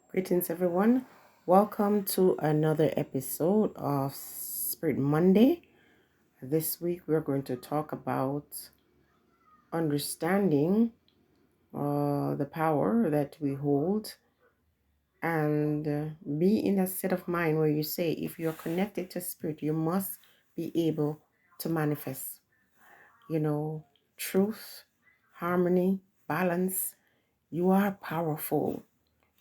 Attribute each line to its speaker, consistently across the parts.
Speaker 1: Greetings, everyone. Welcome to another episode of Spirit Monday. This week, we're going to talk about understanding the power that we hold and be in a state of mind where you say, if you're connected to Spirit, you must be able to manifest, truth, harmony, balance. You are powerful.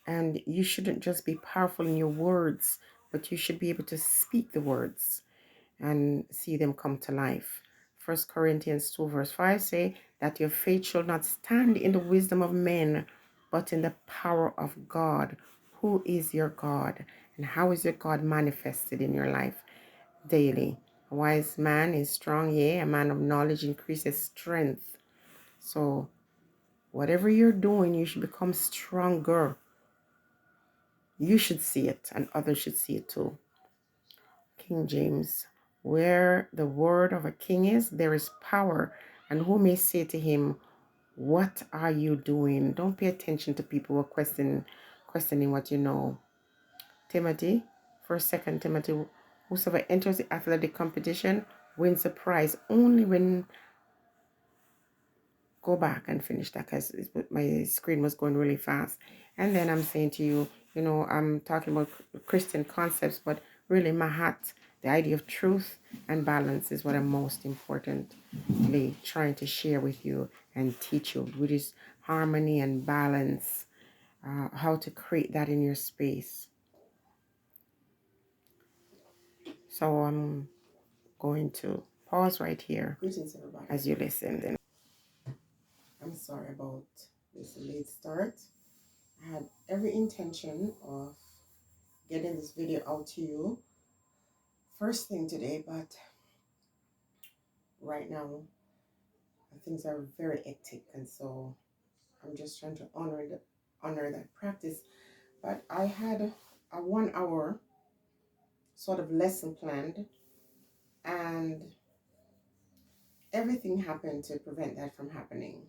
Speaker 1: And you shouldn't just be powerful in your words, but you should be able to speak the words and see them come to life. 1 Corinthians 2 verse 5 say that your faith shall not stand in the wisdom of men, but in the power of God. Who is your God? And how is your God manifested in your life daily? A wise man is strong, yea, a man of knowledge increases strength. So whatever you're doing, you should become stronger. You should see it, and others should see it too. King James, where the word of a king is, there is power. And who may say to him, what are you doing? Don't pay attention to people who are questioning what you know. Timothy, 1 Timothy, whosoever enters the athletic competition wins the prize only when... Go back and finish that because my screen was going really fast. And then I'm saying to you, I'm talking about Christian concepts, but really my heart, the idea of truth and balance is what I'm most importantly trying to share with you and teach you, which is harmony and balance, how to create that in your space. So I'm going to pause right here. Greetings, everybody, as you listen. I'm sorry about this late start. I had every intention of getting this video out to you first thing today, but right now things are very hectic, and so I'm just trying to honor that practice. But I had a 1 hour sort of lesson planned, and everything happened to prevent that from happening.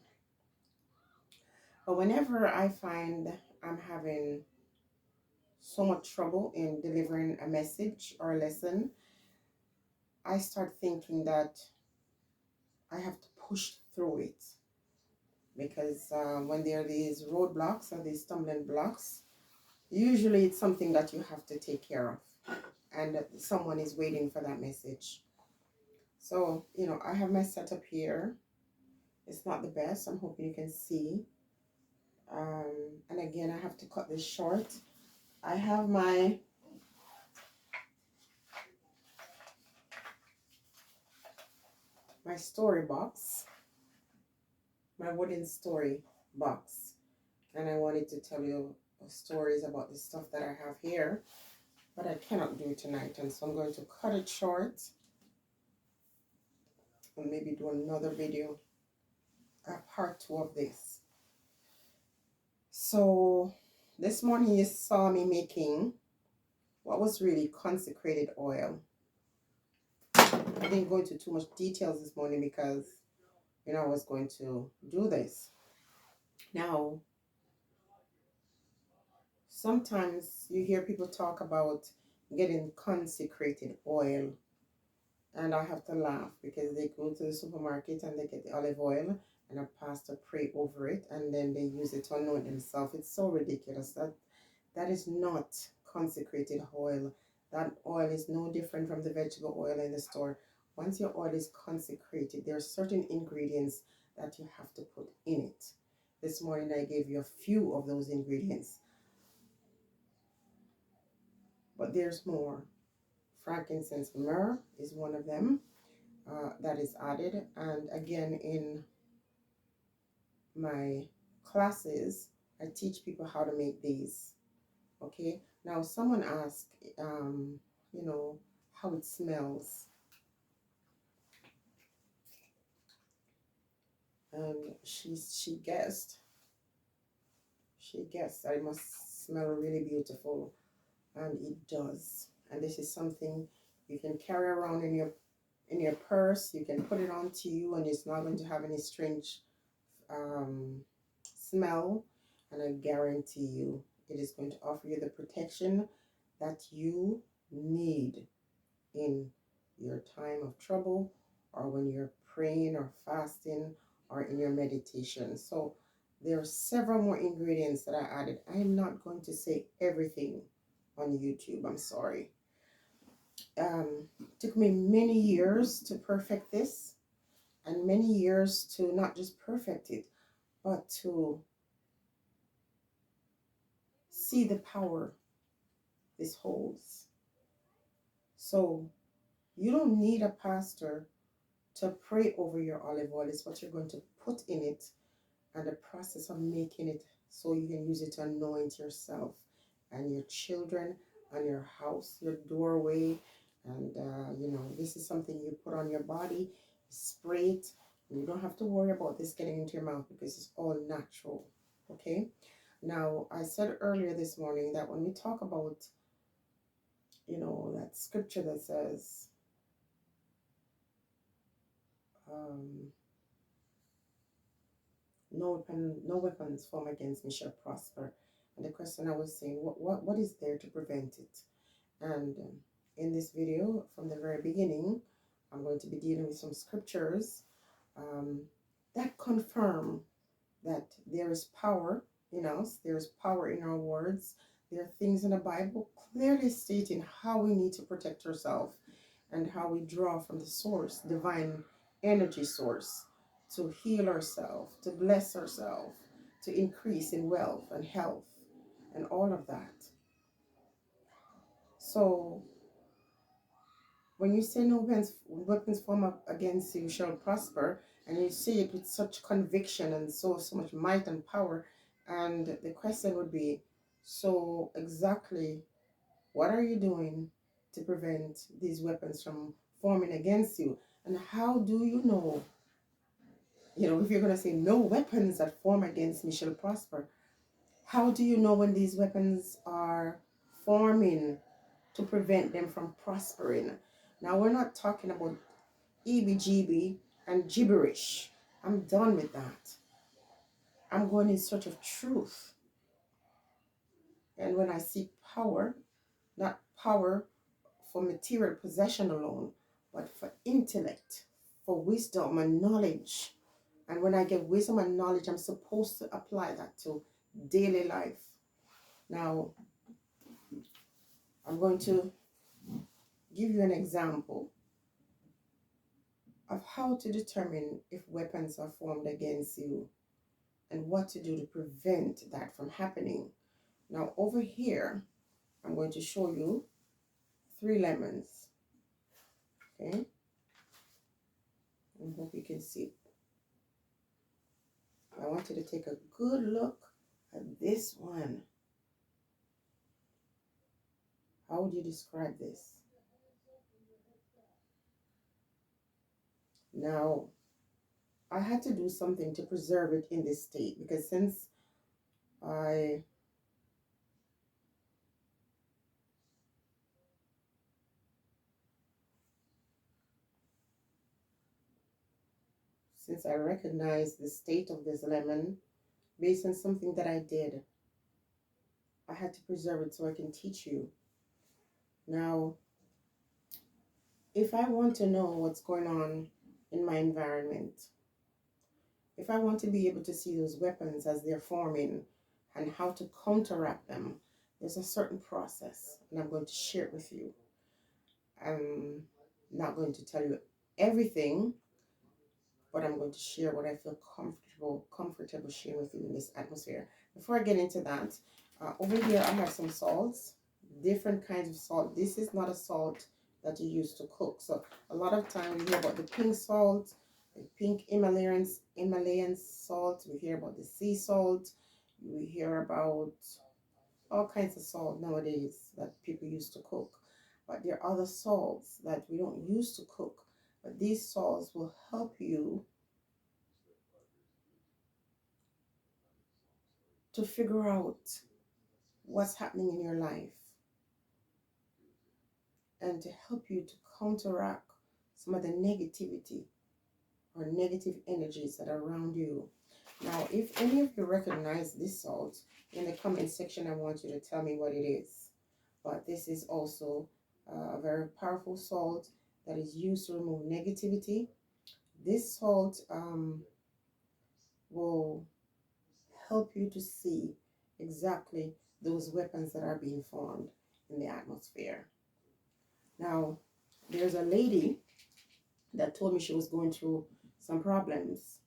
Speaker 1: But whenever I find I'm having so much trouble in delivering a message or a lesson, I start thinking that I have to push through it, because when there are these roadblocks or these stumbling blocks, usually it's something that you have to take care of, and someone is waiting for that message. So, I have my setup here. It's not the best. I'm hoping you can see. And again, I have to cut this short. I have my story box, my wooden story box, and I wanted to tell you stories about the stuff that I have here, but I cannot do it tonight, and so I'm going to cut it short and maybe do another video, part 2 of this. So this morning you saw me making what was really consecrated oil. I didn't go into too much details this morning because I was going to do this. Now, sometimes you hear people talk about getting consecrated oil, and I have to laugh because they go to the supermarket and they get the olive oil and a pastor pray over it, and then they use it to anoint themselves. It's so ridiculous. That is not consecrated oil. That oil is no different from the vegetable oil in the store. Once your oil is consecrated, there are certain ingredients that you have to put in it. This morning I gave you a few of those ingredients, but there's more. Frankincense, myrrh is one of them that is added. And again, in my classes, I teach people how to make these. Okay, now someone asked, how it smells. And she guessed that it must smell really beautiful, and it does. And this is something you can carry around in your purse. You can put it onto you, and it's not going to have any strange smell. And I guarantee you, It is going to offer you the protection that you need in your time of trouble, or when you're praying or fasting, or in your meditation. So there are several more ingredients that I added. I am not going to say everything on YouTube. I'm sorry. Took me many years to perfect this, and many years to not just perfect it, but to see the power this holds. So you don't need a pastor to pray over your olive oil. It's what you're going to put in it, and the process of making it so you can use it to anoint yourself and your children and your house, your doorway. And this is something you put on your body, spray it, and you don't have to worry about this getting into your mouth because it's all natural. Okay. Now, I said earlier this morning that when we talk about, that scripture that says, no weapons formed against me shall prosper. And the question I was saying, what is there to prevent it? And in this video, from the very beginning, I'm going to be dealing with some scriptures that confirm that there is power in us, there's power in our words. There are things in the Bible clearly stating how we need to protect ourselves and how we draw from the source, divine energy source, to heal ourselves, to bless ourselves, to increase in wealth and health and all of that. So when you say no weapons formed up against you shall prosper, and you say it with such conviction and so much might and power, and the question would be, so exactly what are you doing to prevent these weapons from forming against you? And how do you know, if you're going to say no weapons that form against me shall prosper, how do you know when these weapons are forming to prevent them from prospering? Now, we're not talking about EBGB and gibberish. I'm done with that. I'm going in search of truth. And when I seek power, not power for material possession alone, but for intellect, for wisdom and knowledge. And when I get wisdom and knowledge, I'm supposed to apply that to daily life. Now, I'm going to give you an example of how to determine if weapons are formed against you and what to do to prevent that from happening. Now, over here, I'm going to show you 3 lemons. Okay? I hope you can see. I want you to take a good look at this one. How would you describe this? Now, I had to do something to preserve it in this state, because since I recognized the state of this lemon based on something that I did, I had to preserve it so I can teach you. Now, if I want to know what's going on in my environment, if I want to be able to see those weapons as they're forming and how to counteract them, there's a certain process, and I'm going to share it with you. I'm not going to tell you everything, but I'm going to share what I feel comfortable sharing with you in this atmosphere. Before I get into that, over here I have some salts, different kinds of salt. This is not a salt that you use to cook. So a lot of times we hear about the pink salt, the pink Himalayan salt. We hear about the sea salt. We hear about all kinds of salt nowadays that people use to cook. But there are other salts that we don't use to cook. But these salts will help you to figure out what's happening in your life and to help you to counteract some of the negativity or negative energies that are around you. Now, if any of you recognize this salt, in the comment section, I want you to tell me what it is. But this is also a very powerful salt that is used to remove negativity. This salt will help you to see exactly those weapons that are being formed in the atmosphere. Now, there's a lady that told me she was going through some problems,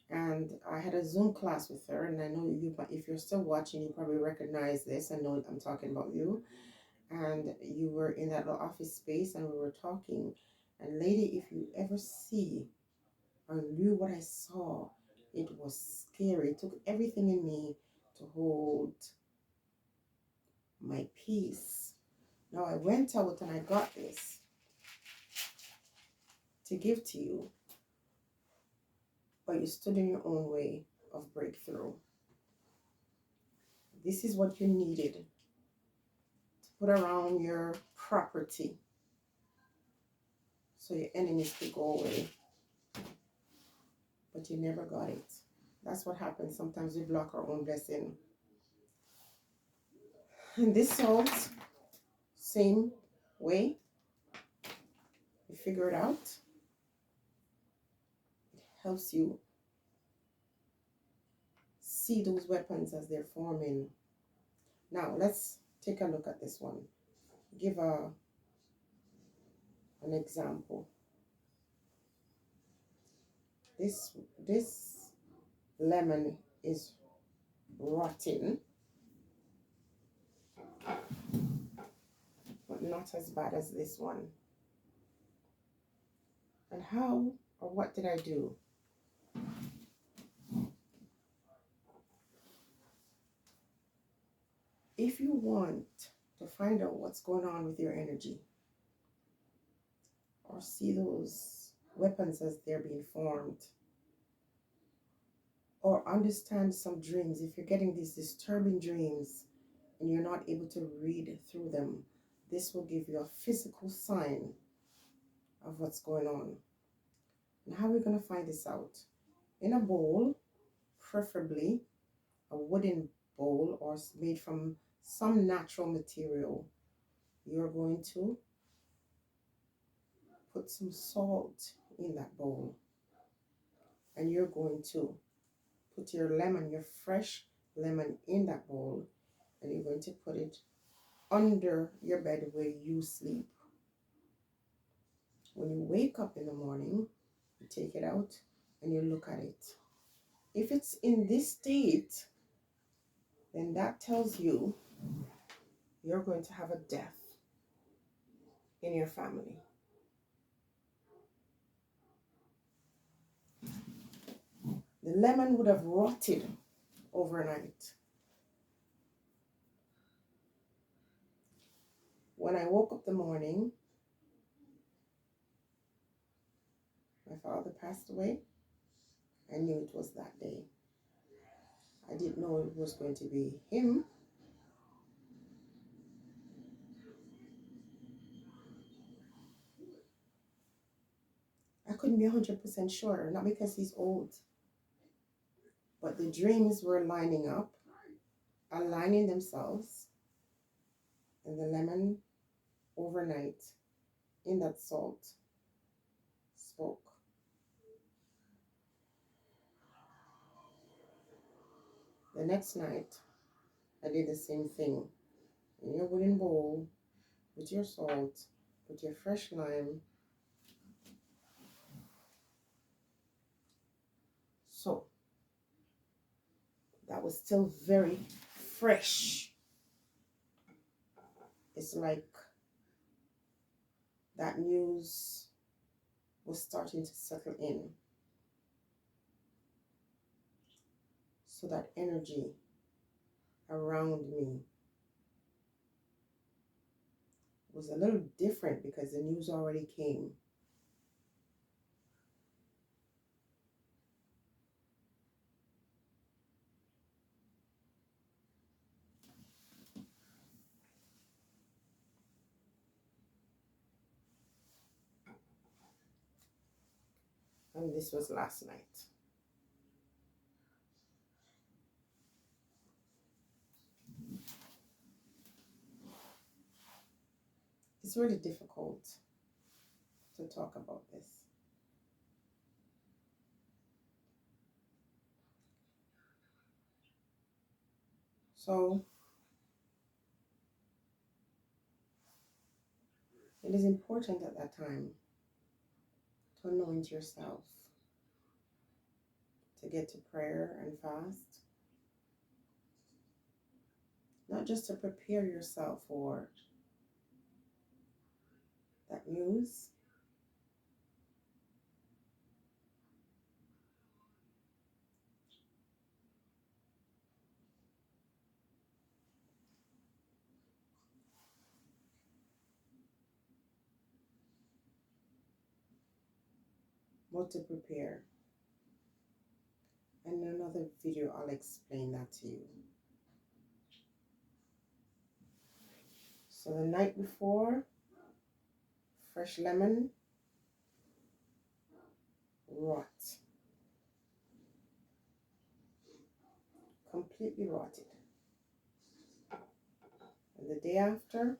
Speaker 1: and I had a Zoom class with her, and I know you, if you're still watching, you probably recognize this. I know I'm talking about you, and you were in that little office space, and we were talking. And lady, if you ever see or knew what I saw, it was scary. It took everything in me to hold my peace. Now I went out and I got this to give to you, but you stood in your own way of breakthrough. This is what you needed to put around your property so your enemies could go away, but you never got it. That's what happens. Sometimes we block our own blessing. And this salt, same way, you figure it out. It helps you see those weapons as they're forming. Now let's take a look at this one. Give an example. This lemon is rotten, but not as bad as this one. And how or what did I do? If you want to find out what's going on with your energy, or see those weapons as they're being formed, or understand some dreams, if you're getting these disturbing dreams and you're not able to read through them, this will give you a physical sign of what's going on. And how are we going to find this out? In a bowl, preferably a wooden bowl or made from some natural material, you're going to put some salt in that bowl, and you're going to put your lemon, your fresh lemon, in that bowl, and you're going to put it under your bed where you sleep. When you wake up in the morning, you take it out and you look at it. If it's in this state, then that tells you you're going to have a death in your family. The lemon would have rotted overnight. When I woke up the morning, my father passed away. I knew it was that day. I didn't know it was going to be him. I couldn't be 100% sure, not because he's old, but the dreams were lining up, aligning themselves, and the lemon overnight in that salt spoke. The next night, I did the same thing. In your wooden bowl, with your salt, with your fresh lime. So, that was still very fresh. It's like that news was starting to settle in. So that energy around me was a little different because the news already came. And this was last night. It's really difficult to talk about this. So it is important at that time to anoint yourself, to get to prayer and fast, not just to prepare yourself for that news, but to prepare. And in another video, I'll explain that to you. So the night before, fresh lemon, rot, completely rotted. And the day after,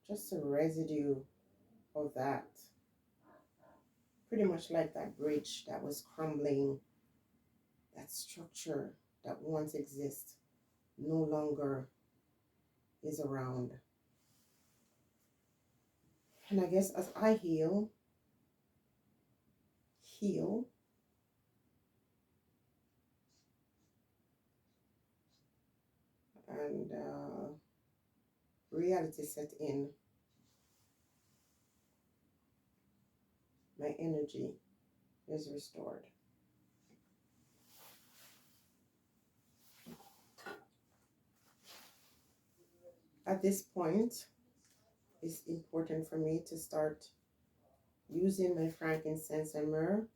Speaker 1: just a residue of that, pretty much like that bridge that was crumbling, that structure that once existed no longer is around. And I guess as I heal, and reality set in, my energy is restored. At this point, it's important for me to start using my frankincense and myrrh.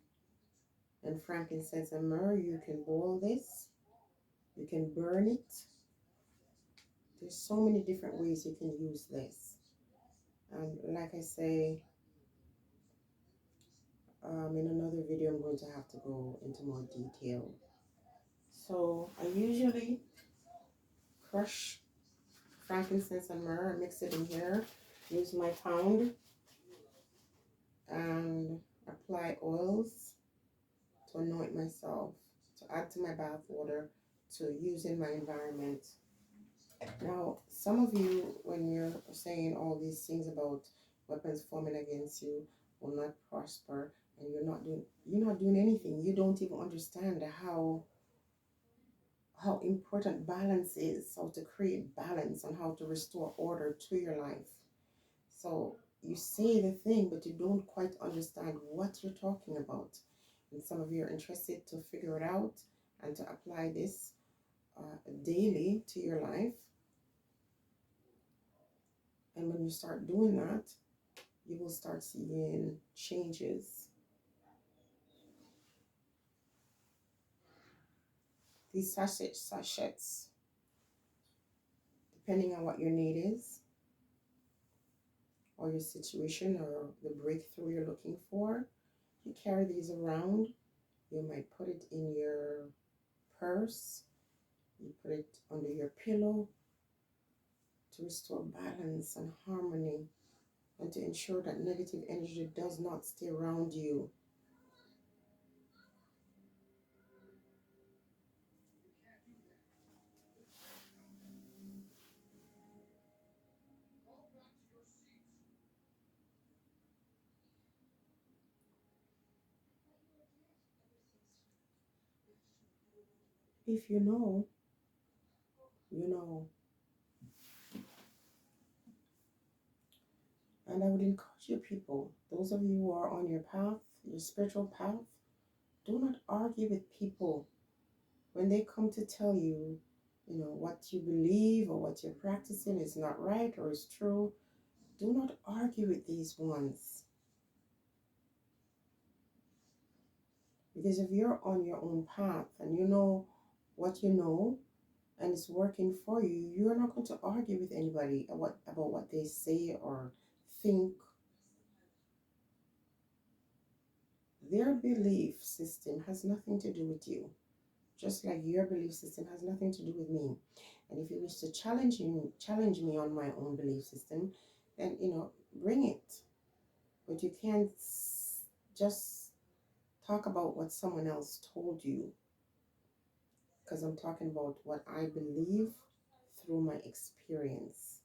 Speaker 1: And frankincense and myrrh, you can boil this, you can burn it. There's so many different ways you can use this. And like I say, in another video, I'm going to have to go into more detail. So I usually crush frankincense and myrrh, mix it in here, use my pound, and apply oils to anoint myself, to add to my bath water, to use in my environment. Now, some of you, when you're saying all these things about weapons forming against you will not prosper, and you're not doing anything. You don't even understand how important balance is, how to create balance, and how to restore order to your life. So you say the thing, but you don't quite understand what you're talking about. And some of you are interested to figure it out and to apply this daily to your life. And when you start doing that, you will start seeing changes. These sachets, depending on what your need is, or your situation, or the breakthrough you're looking for, you carry these around. You might put it in your purse, you put it under your pillow to restore balance and harmony, and to ensure that negative energy does not stay around you. If you know, you know. And I would encourage you people, those of you who are on your path, your spiritual path, do not argue with people when they come to tell you, what you believe or what you're practicing is not right or is true. Do not argue with these ones. Because if you're on your own path and you know what you know and it's working for you, you're not going to argue with anybody about what they say or think. Their belief system has nothing to do with you, just like your belief system has nothing to do with me. And if you wish to challenge me on my own belief system, then bring it. But you can't just talk about what someone else told you, because I'm talking about what I believe through my experience.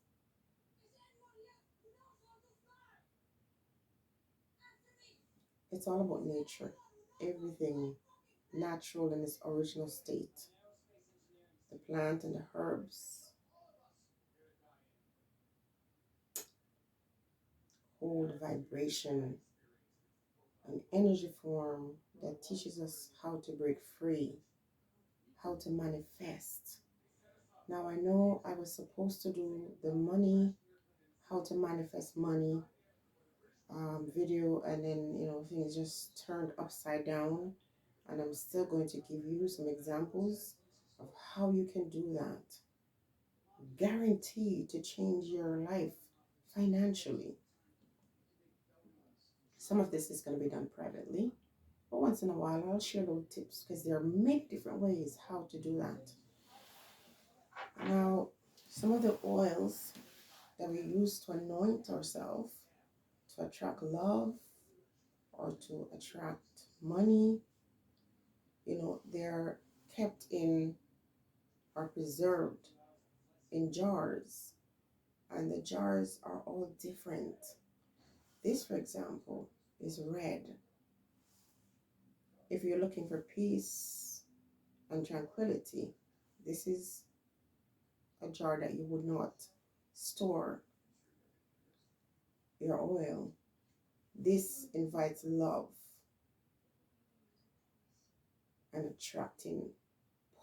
Speaker 1: It's all about nature. Everything natural in its original state. The plant and the herbs hold vibration, an energy form that teaches us how to break free, how to manifest. Now I know I was supposed to do the money, how to manifest money video, and then things just turned upside down, and I'm still going to give you some examples of how you can do that. Guaranteed to change your life financially. Some of this is going to be done privately, but once in a while I'll share little tips, because there are many different ways how to do that. Now, some of the oils that we use to anoint ourselves to attract love or to attract money, they're kept in or preserved in jars, and the jars are all different. This, for example, is red. If you're looking for peace and tranquility, this is a jar that you would not store your oil. This invites love and attracting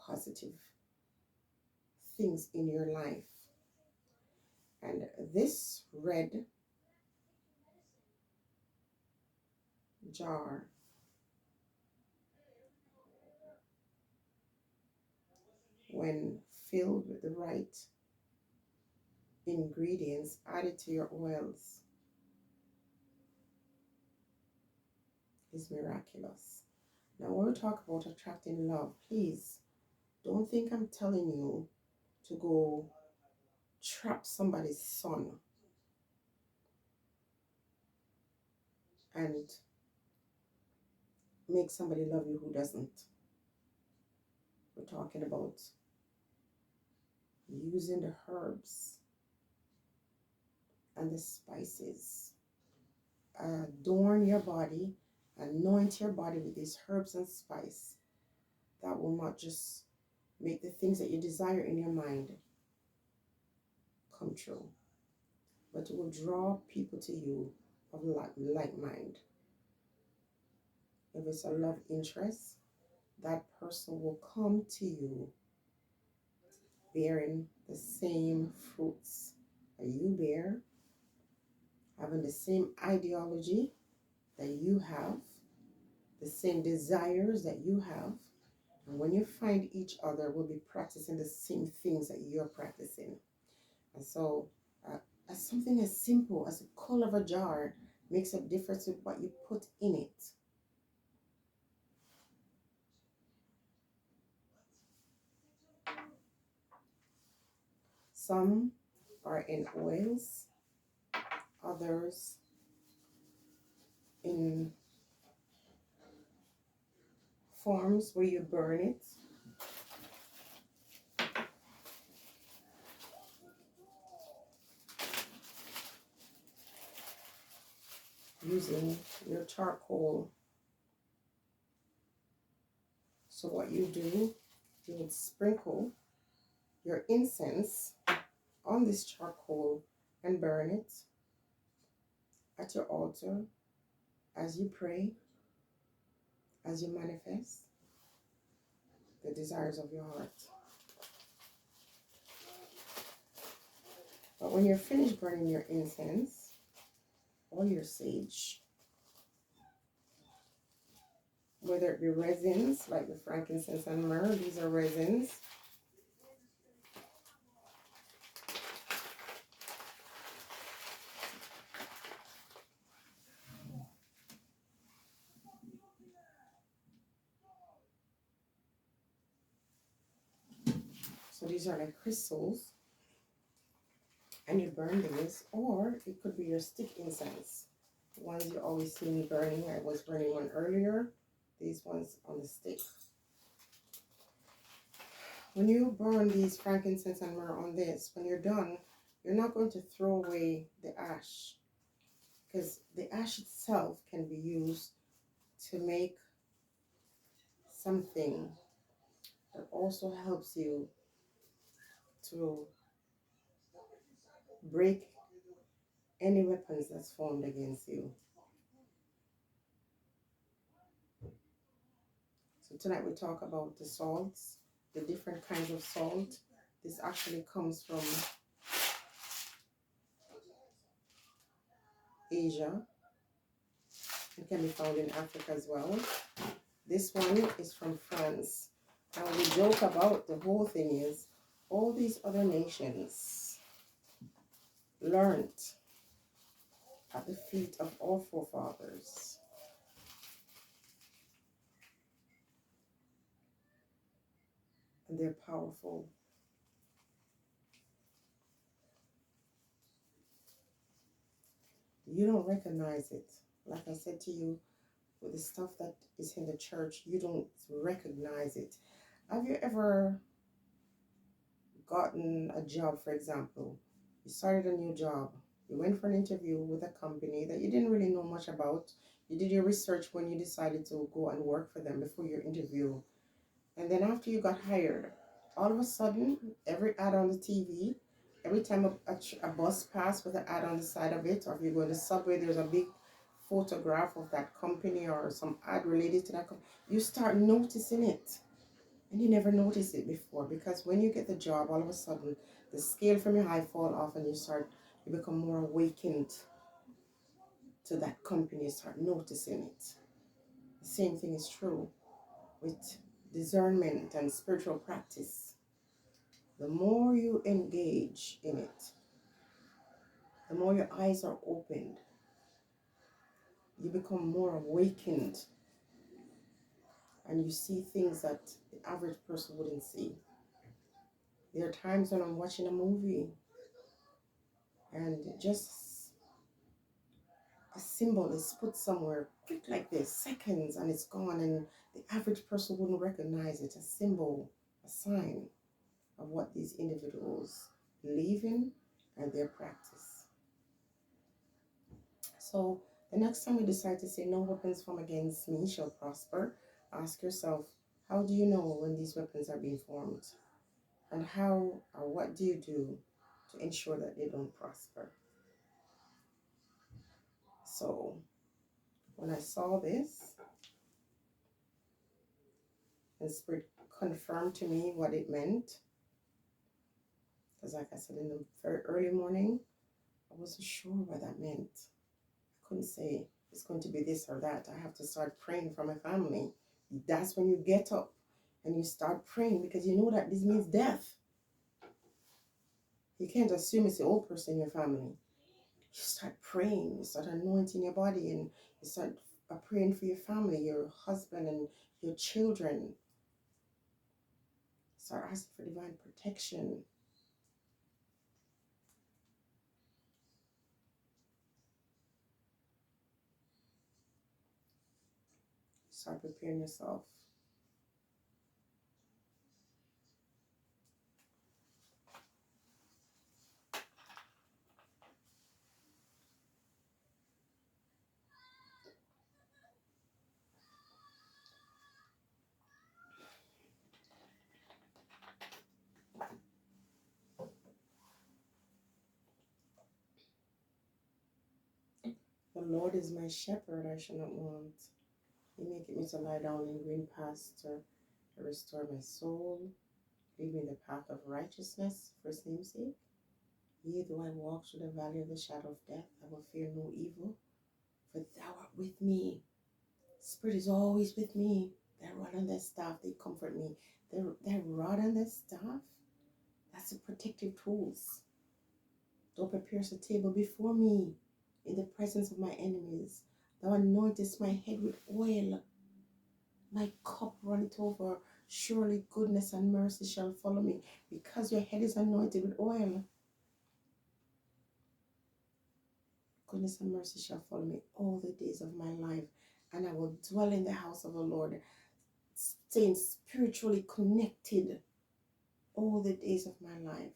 Speaker 1: positive things in your life. And this red jar, when filled with the right ingredients added to your oils, is miraculous. Now, when we talk about attracting love, please don't think I'm telling you to go trap somebody's son and make somebody love you who doesn't. We're talking about using the herbs and the spices. Adorn your body, anoint your body with these herbs and spice that will not just make the things that you desire in your mind come true, but it will draw people to you of like mind. If it's a love interest, that person will come to you bearing the same fruits that you bear, having the same ideology that you have, the same desires that you have. And when you find each other, we'll be practicing the same things that you're practicing. And so, as something as simple as the color of a jar makes a difference with what you put in it. Some are in oils, others in forms where you burn it. Using your charcoal. So what you do, you would sprinkle your incense on this charcoal and burn it at your altar as you pray, as you manifest the desires of your heart. But when you're finished burning your incense or your sage, whether it be resins like the frankincense and myrrh, these are resins. So these are like crystals. and you burn these, or it could be your stick incense. The ones you always see me burning. I was burning one earlier. These ones on the stick. When you burn these frankincense and myrrh on this, when you're done, you're not going to throw away the ash, because the ash itself can be used to make something that also helps you to break any weapons that's formed against you. So tonight we talk about the salts, the different kinds of salt. This actually comes from Asia. It can be found in Africa as well. This one is from France. And the joke about the whole thing is all these other nations learned at the feet of our forefathers. And they're powerful. You don't recognize it. Like I said to you, with the stuff that is in the church, you don't recognize it. Have you ever gotten a job, for example? You started a new job. You went for an interview with a company that you didn't really know much about. You did your research when you decided to go and work for them before your interview. And then after you got hired, all of a sudden, every ad on the TV, every time a bus passed with an ad on the side of it, or if you go to the subway, there's a big photograph of that company or some ad related to that company, you start noticing it. And you never noticed it before, because when you get the job, all of a sudden, the scale from your eye fall off and you become more awakened to that company, you start noticing it. The same thing is true with discernment and spiritual practice. The more you engage in it, the more your eyes are opened, you become more awakened, and you see things that the average person wouldn't see. There are times when I'm watching a movie and just a symbol is put somewhere quick like this, seconds, and it's gone, and the average person wouldn't recognize it. A symbol, a sign of what these individuals believe in and their practice. So the next time you decide to say no weapons formed against me shall prosper, ask yourself, how do you know when these weapons are being formed? And how or what do you do to ensure that they don't prosper? So when I saw this, the Spirit confirmed to me what it meant. Because like I said, in the very early morning, I wasn't sure what that meant. I couldn't say it's going to be this or that. I have to start praying for my family. That's when you get up and you start praying, because you know that this means death. You can't assume it's the old person in your family. You start praying, you start anointing your body, and you start praying for your family, your husband and your children. Start asking for divine protection. Start preparing yourself. The Lord is my shepherd, I shall not want. He maketh me to lie down in green pasture, to restore my soul. Lead me in the path of righteousness for his name's sake. Yea, though I walk through the valley of the shadow of death, I will fear no evil, for thou art with me. Spirit is always with me. Thy rod and thy staff, they comfort me. Thy rod and thy staff, that's the protective tools. Thou preparest a table before me in the presence of my enemies. Thou anointest my head with oil. My cup runneth over. Surely goodness and mercy shall follow me. Because your head is anointed with oil, Goodness and mercy shall follow me all the days of my life, and I will dwell in the house of the Lord, staying spiritually connected all the days of my life.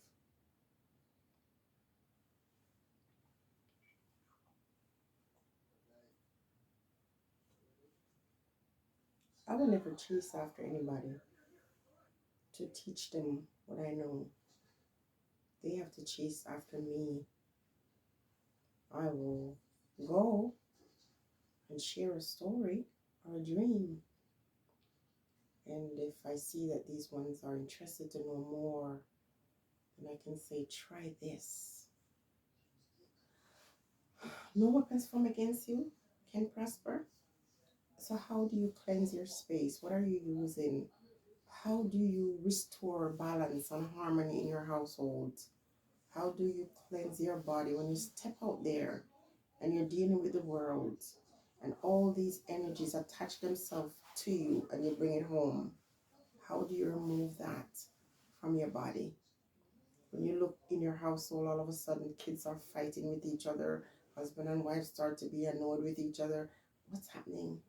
Speaker 1: I will never chase after anybody to teach them what I know. They have to chase after me. I will go and share a story or a dream. And if I see that these ones are interested to know more, then I can say, try this. No weapons formed against you can prosper. So how do you cleanse your space? What are you using? How do you restore balance and harmony in your household? How do you cleanse your body when you step out there and you're dealing with the world and all these energies attach themselves to you and you bring it home? How do you remove that from your body? When you look in your household, all of a sudden kids are fighting with each other, husband and wife start to be annoyed with each other. What's happening?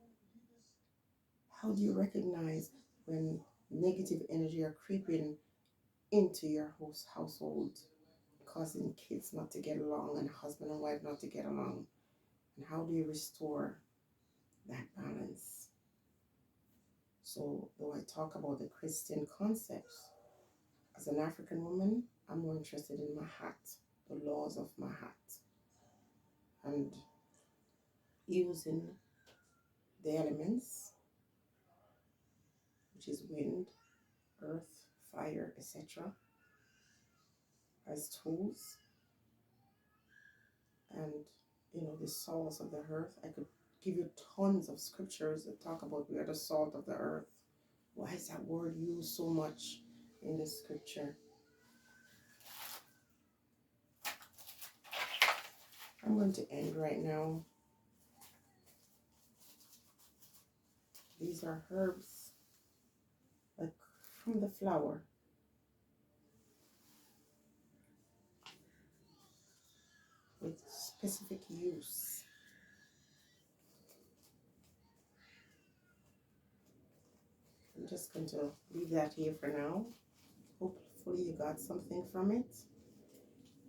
Speaker 1: How do you recognize when negative energy are creeping into your household, causing kids not to get along and husband and wife not to get along? And how do you restore that balance? So, though I talk about the Christian concepts, as an African woman, I'm more interested in my hat, the laws of my hat, and using the elements, which is wind, earth, fire, etc., as tools, and the salts of the earth. I could give you tons of scriptures that talk about we are the salt of the earth. Why is that word used so much in the scripture? I'm going to end right now. These are herbs, like from the flower. With specific use. I'm just going to leave that here for now. Hopefully you got something from it.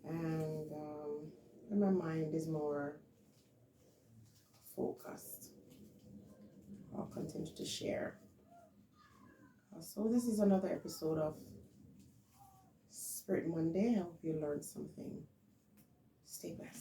Speaker 1: And when my mind is more focused, I'll continue to share. So this is another episode of Spirit Monday. I hope you learned something. Stay blessed.